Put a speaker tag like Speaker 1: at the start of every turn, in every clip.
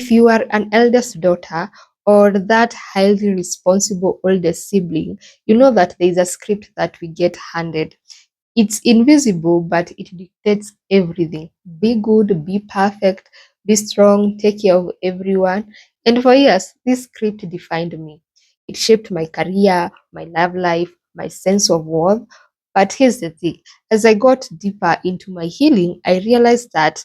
Speaker 1: If you are an eldest daughter or that highly responsible oldest sibling, you know that there is a script that we get handed. It's invisible, but it dictates everything. Be good, be perfect, be strong, take care of everyone. And for years, this script defined me. It shaped my career, my love life, my sense of worth. But here's the thing, as I got deeper into my healing, I realized that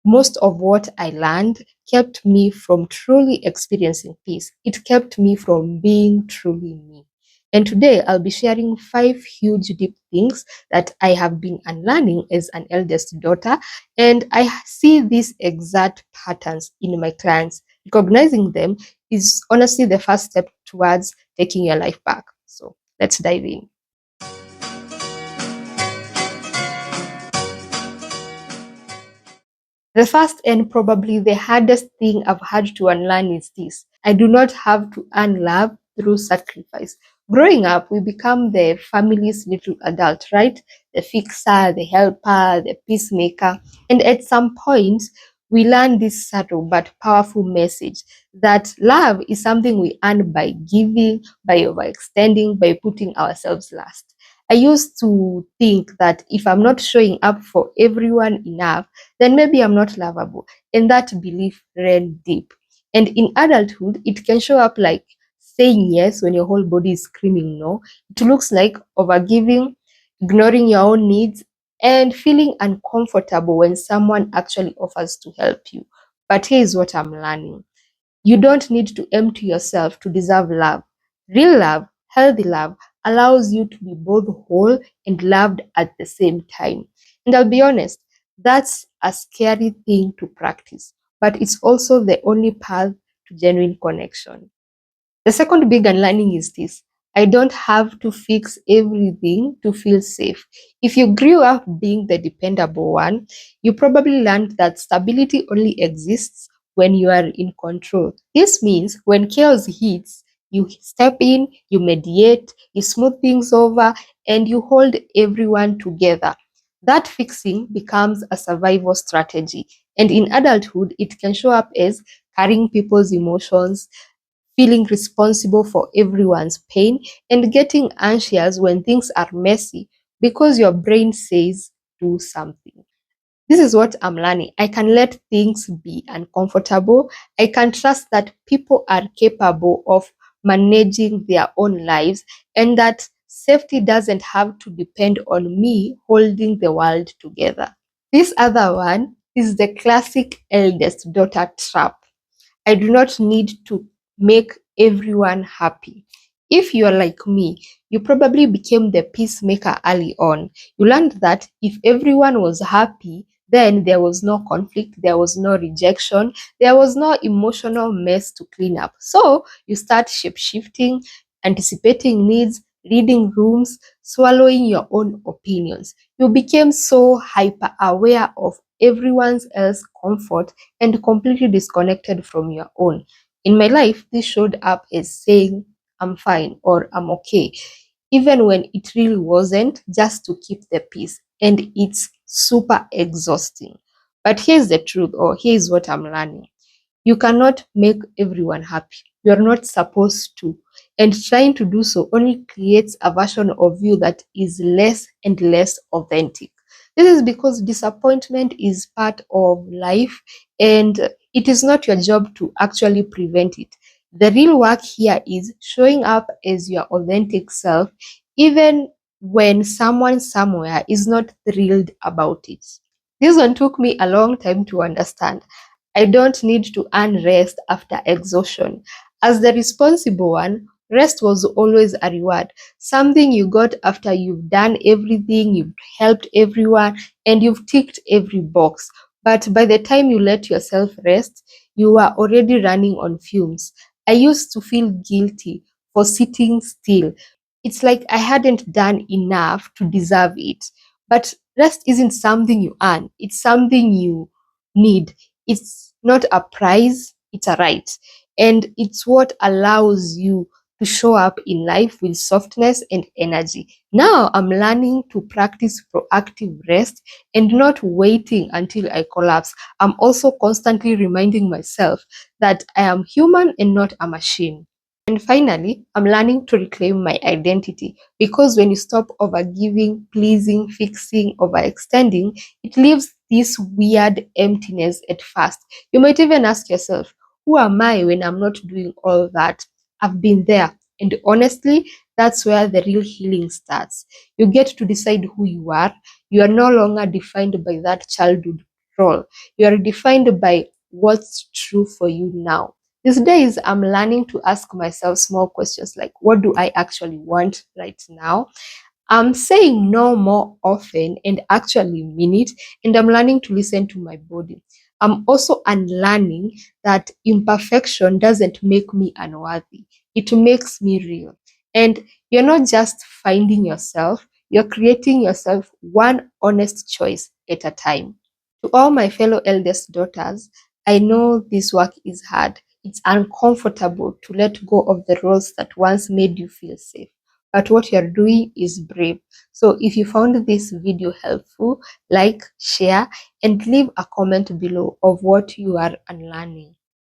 Speaker 1: most of what I learned kept me from truly experiencing peace. It kept me from being truly me. And today I'll be sharing 5 huge deep things that I have been unlearning as an eldest daughter. And I see these exact patterns in my clients. Recognizing them is honestly the first step towards taking your life back. So let's dive in. The first and probably the hardest thing I've had to unlearn is this: I do not have to earn love through sacrifice. Growing up, we become the family's little adult, right? The fixer, the helper, the peacemaker. And at some point, we learn this subtle but powerful message that love is something we earn by giving, by overextending, by putting ourselves last. I used to think that if I'm not showing up for everyone enough, then maybe I'm not lovable. And that belief ran deep. And in adulthood, it can show up like saying yes when your whole body is screaming no. It looks like overgiving, ignoring your own needs, and feeling uncomfortable when someone actually offers to help you. But here's what I'm learning: you don't need to empty yourself to deserve love. Real love, healthy love, allows you to be both whole and loved at the same time. And I'll be honest, that's a scary thing to practice, but it's also the only path to genuine connection. The second big unlearning is this: I don't have to fix everything to feel safe. If you grew up being the dependable one, you probably learned that stability only exists when you are in control. This means when chaos hits, you step in, you mediate, you smooth things over, and you hold everyone together. That fixing becomes a survival strategy. And in adulthood, it can show up as carrying people's emotions, feeling responsible for everyone's pain, and getting anxious when things are messy because your brain says do something. This is what I'm learning. I can let things be uncomfortable. I can trust that people are capable of managing their own lives and that safety doesn't have to depend on me holding the world together. This other one is the classic eldest daughter trap. I do not need to make everyone happy. If you are like me, you probably became the peacemaker early on. You learned that if everyone was happy, then there was no conflict, there was no rejection, there was no emotional mess to clean up. So you start shape shifting, anticipating needs, reading rooms, swallowing your own opinions. You became so hyper aware of everyone else's comfort and completely disconnected from your own. In my life, this showed up as saying, I'm fine or I'm okay, even when it really wasn't, just to keep the peace. And it's super exhausting. But here's the truth, or here's what I'm learning: you cannot make everyone happy. You're not supposed to. And trying to do so only creates a version of you that is less and less authentic. This is because disappointment is part of life and it is not your job to actually prevent it. The real work here is showing up as your authentic self, even when someone somewhere is not thrilled about it. This one took me a long time to understand. I don't need to earn rest after exhaustion. As the responsible one, rest was always a reward, something you got after you've done everything, you've helped everyone, and you've ticked every box. But by the time you let yourself rest, you are already running on fumes. I used to feel guilty for sitting still. It's like I hadn't done enough to deserve it. But rest isn't something you earn, it's something you need. It's not a prize, it's a right. And it's what allows you to show up in life with softness and energy. Now I'm learning to practice proactive rest and not waiting until I collapse. I'm also constantly reminding myself that I am human and not a machine. And finally, I'm learning to reclaim my identity, because when you stop overgiving, pleasing, fixing, overextending, it leaves this weird emptiness at first. You might even ask yourself, who am I when I'm not doing all that? I've been there. And honestly, that's where the real healing starts. You get to decide who you are. You are no longer defined by that childhood role. You are defined by what's true for you now. These days, I'm learning to ask myself small questions like, what do I actually want right now? I'm saying no more often and actually mean it, and I'm learning to listen to my body. I'm also unlearning that imperfection doesn't make me unworthy. It makes me real. And you're not just finding yourself, you're creating yourself one honest choice at a time. To all my fellow eldest daughters, I know this work is hard. It's uncomfortable to let go of the roles that once made you feel safe. But what you're doing is brave. So if you found this video helpful, like, share, and leave a comment below of what you are unlearning.